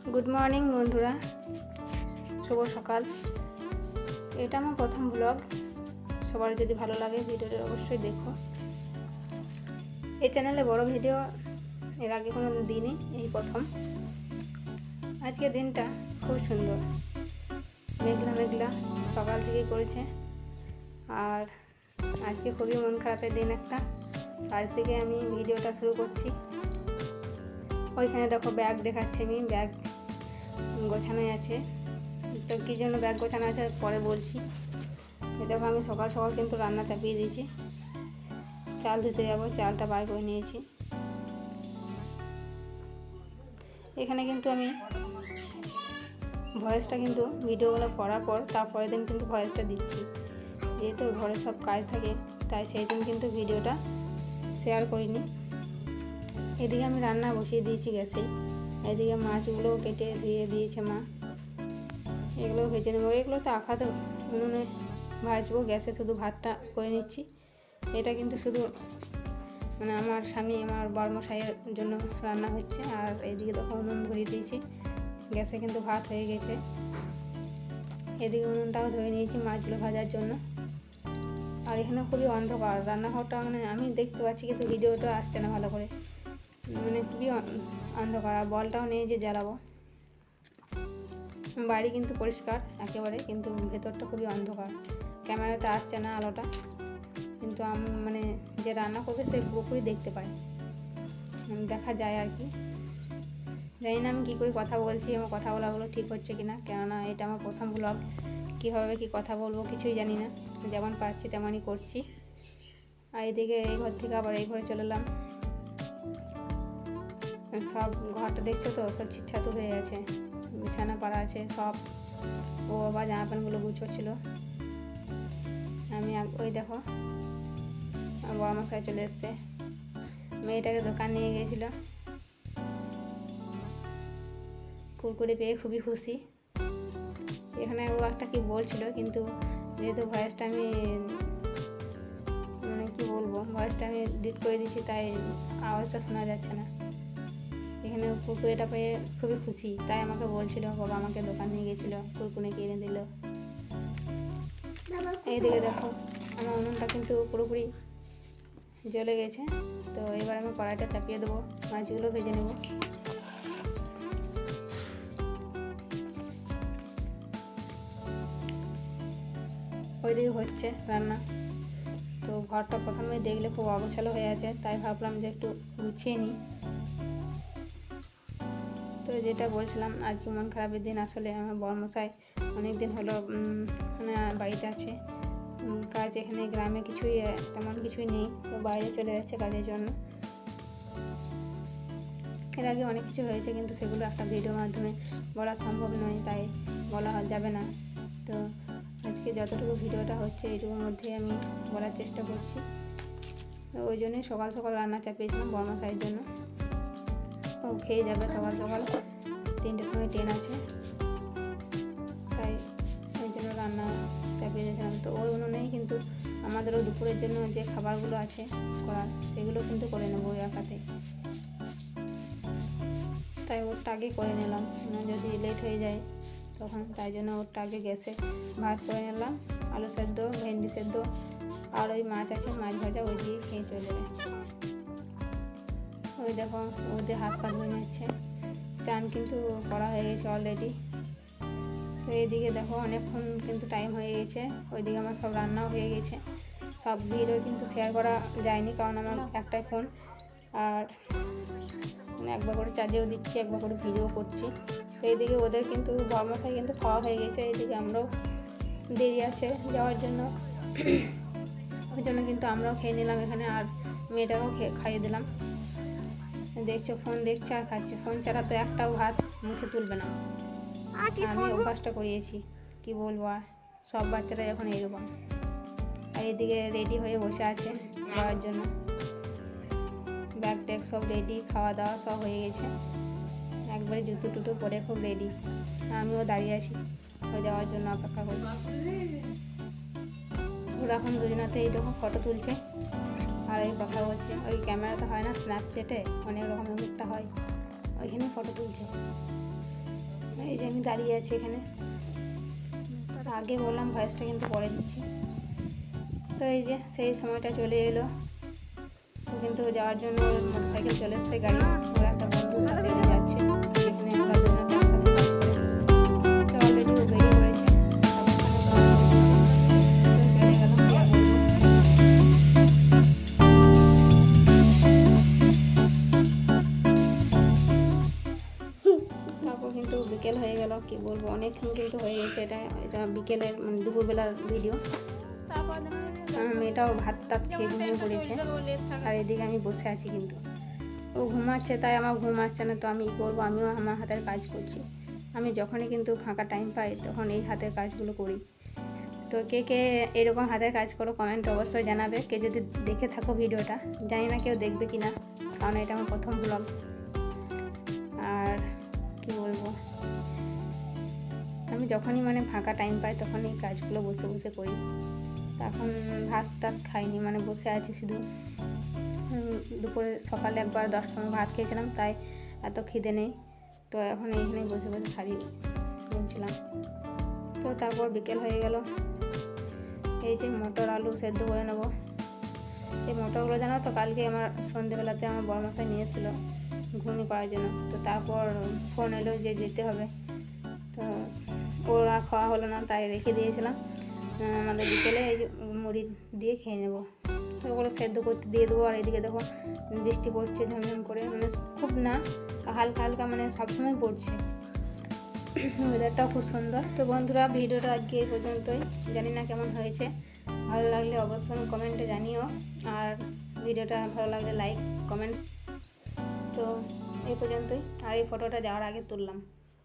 Good morning बंधुरा शुभ सकाल। এটা আমার প্রথম ব্লগ। সবার যদি ভালো লাগে ভিডিওটা অবশ্যই দেখো। এই চ্যানেলে বড় ভিডিও এর আগে কোনো দিনই এই প্রথম। আজকে দিনটা খুব সুন্দর, মেঘলা মেঘলা সকাল থেকে করেছে। আর আজকে খুবই মন খারাপের দিন একটা। আজ থেকে আমি ভিডিওটা শুরু করছি। ওইখানে দেখো ব্যাগ দেখাচ্ছে, আমি ব্যাগ গোছানো আছে। তো কী জন্য ব্যাগ গোছানো আছে পরে বলছি। এই দেখো আমি সকাল সকাল কিন্তু রান্না চাপিয়ে দিয়েছি। চাল ধুতে যাবো, চালটা বার করে নিয়েছি। এখানে কিন্তু আমি ভয়েসটা কিন্তু ভিডিওগুলো করার পর তারপরের দিন কিন্তু ভয়েসটা দিচ্ছি। যেহেতু ঘরে সব কাজ থাকে তাই সেই দিন কিন্তু ভিডিওটা শেয়ার করিনি। এদিকে আমি রান্না বসিয়ে দিয়েছি গ্যাসে। এদিকে মাছগুলো কেটে ধুয়ে দিয়েছে মা, এগুলো ভেজে নেবো। এগুলো তো আখাতে উনুনে ভাজবো, গ্যাসে শুধু ভাতটা করে নিচ্ছি। এটা কিন্তু শুধু মানে আমার স্বামী আমার বর্মশাইয়ের জন্য রান্না হচ্ছে। আর এদিকে দেখো উনুন ধরিয়ে দিয়েছি, গ্যাসে কিন্তু ভাত হয়ে গেছে। এদিকে উনুনটাও ধরে নিয়েছি মাছগুলো ভাজার জন্য। আর এখানে খুবই অন্ধকার, রান্নাঘরটা মানে আমি দেখতে পাচ্ছি কিন্তু ভিডিওটা আসছে না ভালো করে, মানে খুবই অন্ধকার। আর বলটাও নেই যে জ্বালাবো। বাড়ি কিন্তু পরিষ্কার একেবারে, কিন্তু ভেতরটা খুবই অন্ধকার। ক্যামেরাতে আসছে না আলোটা, কিন্তু আমি মানে যে রান্না করবে সে পুরোপুরি দেখতে পায়, দেখা যায় আর কি। জানি না আমি কী করে কথা বলছি, আমার কথা বলাগুলো ঠিক হচ্ছে কিনা, কেননা এটা আমার প্রথম ব্লগ। কীভাবে কী কথা বলবো কিছুই জানি না, যেমন পারছি তেমনই করছি। আর এদিকে এই ঘর থেকে আবার এই ঘরে চলে এলাম। সব ঘরটা দেখছো তো সব ছিটছাটো হয়ে গেছে, বিছানা পাড়া আছে সব। ও আবার জামা প্যান্টগুলো গুছোচ্ছিল। আমি ওই দেখো বড় মশাই চলে এসছে। মেয়েটাকে দোকান নিয়ে গিয়েছিল, কুরকুরে পেয়ে খুবই খুশি। এখানে ও একটা কি বলছিল, কিন্তু যেহেতু ভয়েসটা আমি মানে কি বলবো, ভয়েসটা আমি ডিলিট করে দিচ্ছি তাই আওয়াজটা শোনা যাচ্ছে না। এখানে কুরকুরেটা পেয়ে খুবই খুশি, তাই আমাকে বলছিল বাবা আমাকে দোকান নিয়ে গেছিলো, কুরকুরে কিনে দিল। এইদিকে দেখো আমার উনুনটা কিন্তু পুরোপুরি জ্বলে গেছে। তো এবার আমি কড়াইটা চাপিয়ে দেবো, মাছগুলো ভেজে নেব। ওইদিকে হচ্ছে রান্না। তো ঘরটা প্রথমে দেখলে খুব অগোছালো হয়ে আছে, তাই ভাবলাম যে একটু গুছিয়ে নিই। তো যেটা বলছিলাম আজকে মন খারাপের দিন। আসলে আমার বর্মশাই অনেক দিন হলো মানে বাড়িতে আছে কাজ। এখানে গ্রামে কিছুই তেমন কিছুই নেই, তো বাইরে চলে যাচ্ছে কাজের জন্য। এর আগে অনেক কিছু হয়েছে, কিন্তু সেগুলো একটা ভিডিওর মাধ্যমে বলা সম্ভব নয়, তাই বলা যাবে না। তো আজকে যতটুকু ভিডিওটা হচ্ছে এইটুকুর মধ্যে আমি বলার চেষ্টা করছি। তো ওই জন্যই সকাল সকাল রান্না চাপিয়েছিলাম বর্মশাইয়ের জন্য। ও খেয়ে যাবে সকাল সকাল, 3টের সময় ট্রেন আছে, তাই ওই জন্য রান্না চাপিয়ে দিয়েছিলাম। তো ওই উনুনেই কিন্তু আমাদেরও দুপুরের জন্য যে খাবারগুলো আছে করার, সেগুলো কিন্তু করে নেবো ওই একাতে। তাই ওরটা আগে করে নিলাম, যদি লেট হয়ে যায় তখন, তাই জন্য ওরটা আগে গ্যাসে ভাত করে নিলাম। আলু সেদ্ধ, ভেন্ডি সেদ্ধ আর ওই মাছ আছে, মাছ ভাজা, ওই দিয়ে খেয়ে চলে যাবে। ওই দেখো ও যে হাত পা ধুয়ে নিচ্ছে। চান কিন্তু করা হয়ে গেছে অলরেডি। তো এইদিকে দেখো অনেকক্ষণ কিন্তু টাইম হয়ে গেছে। ওইদিকে আমার সব রান্নাও হয়ে গেছে। সব ভিডিও কিন্তু শেয়ার করা যায়নি, কারণ আমার একটাই ফোন। আর একবার করে চার্জেও দিচ্ছি, একবার করে ভিডিও করছি। তো এইদিকে ওদের কিন্তু বর্মশাই কিন্তু খাওয়া হয়ে গেছে। এইদিকে আমরাও দেরি আছে যাওয়ার জন্য, ওই জন্য কিন্তু আমরাও খেয়ে নিলাম এখানে। আর মেয়েটাকেও খাইয়ে দিলাম। দেখছো ফোন দেখছে আর খাচ্ছে, ফোন ছাড়া তো একটাও ভাত মুখে তুলবে না। আমি অভ্যাসটা করিয়েছি, কি বলবো, আর সব বাচ্চারা এখন এরকম। আর এদিকে রেডি হয়ে বসে আছে যাওয়ার জন্য, ব্যাগ ট্যাগ সব রেডি, খাওয়া দাওয়া সব হয়ে গেছে। একবারে জুতো টুতো পরে খুব রেডি। আমিও দাঁড়িয়ে আছি ও যাওয়ার জন্য, অপেক্ষা করছি। ওরা এখন দুজনাতে এই দেখো ফটো তুলছে আর এই কথা বলছে। ওই ক্যামেরাতে হয় না, স্ন্যাপচ্যাটে অনেক রকমের মুখটা হয়, ওইখানে ফটো তুলছে। এই যে আমি দাঁড়িয়ে আছি এখানে, আগে বললাম ভয়েসটা কিন্তু পরে দিচ্ছি। তো এই যে সেই সময়টা চলে এলো, তো কিন্তু যাওয়ার জন্য মোটরসাইকেল চলে এসছে, গাড়ি ওরা একটা বন্ধুর সাথে যাচ্ছে যেখানে আমরা দুজনে একসাথে কাজ করি। তো অলরেডি ও বেরিয়ে পড়েছে, তারপর কিন্তু বিকেল হয়ে গেল, কি বলবো, অনেকক্ষণ কিন্তু হয়ে গেছে। এটা বিকেলের মানে দুপুরবেলার ভিডিও। মেয়েটাও ভাত টাত খেয়ে ঘুমিয়ে পড়েছে, আর এদিকে আমি বসে আছি, কিন্তু ও ঘুমাচ্ছে, তাই আমার ঘুম আসছে না। তো আমি কী করবো, আমিও আমার হাতের কাজ করছি। আমি যখনই কিন্তু ফাঁকা টাইম পাই তখন এই হাতের কাজগুলো করি। তো কে কে এরকম হাতের কাজ করো কমেন্ট অবশ্যই জানাবে। কে যদি দেখে থাকো ভিডিওটা, জানি না কেউ দেখবে কি না, কারণ এটা আমার প্রথম ব্লগ। আর কি বলবো, আমি যখনই মানে ফাঁকা টাইম পাই তখন এই কাজগুলো বসে বসে করি। এখন ভাত টাত খাইনি, মানে বসে আছি শুধু। দুপুরে সকালে একবার 10টার সময় ভাত খেয়েছিলাম, তাই এত খিদে নেই। তো এখন এইখানে বসে বসে শাড়ি বুনছিলাম। তো তারপর বিকেল হয়ে গেল, এই যে মটর আলু সেদ্ধ করে নেব। এই মটরগুলো জানো তো, কালকে আমার সন্ধ্যেবেলাতে আমার বড়মশাই নিয়ে এসেছিলো ঘুগনি করার জন্য। তো তারপর ফোন এলো যে যেতে হবে, তো ওরা খাওয়া হলো না, তাই রেখে দিয়েছিলাম। আমাদের বিকেলে এই যে মুড়ি দিয়ে খেয়ে নেবো। তো ওগুলো সেদ্ধ করতে দিয়ে দেবো। আর এদিকে দেখো বৃষ্টি পড়ছে ঝমঝম করে, মানে খুব না, হালকা হালকা, মানে সবসময় পড়ছে। ওয়েদারটাও খুব সুন্দর। তো বন্ধুরা, ভিডিওটা আজকে এই পর্যন্তই। জানি না কেমন হয়েছে, ভালো লাগলে অবশ্যই কমেন্টে জানিও। আর ভিডিওটা ভালো লাগলে লাইক কমেন্ট। তো এই পর্যন্তই। আর এই ফটোটা যাওয়ার আগে তুললাম।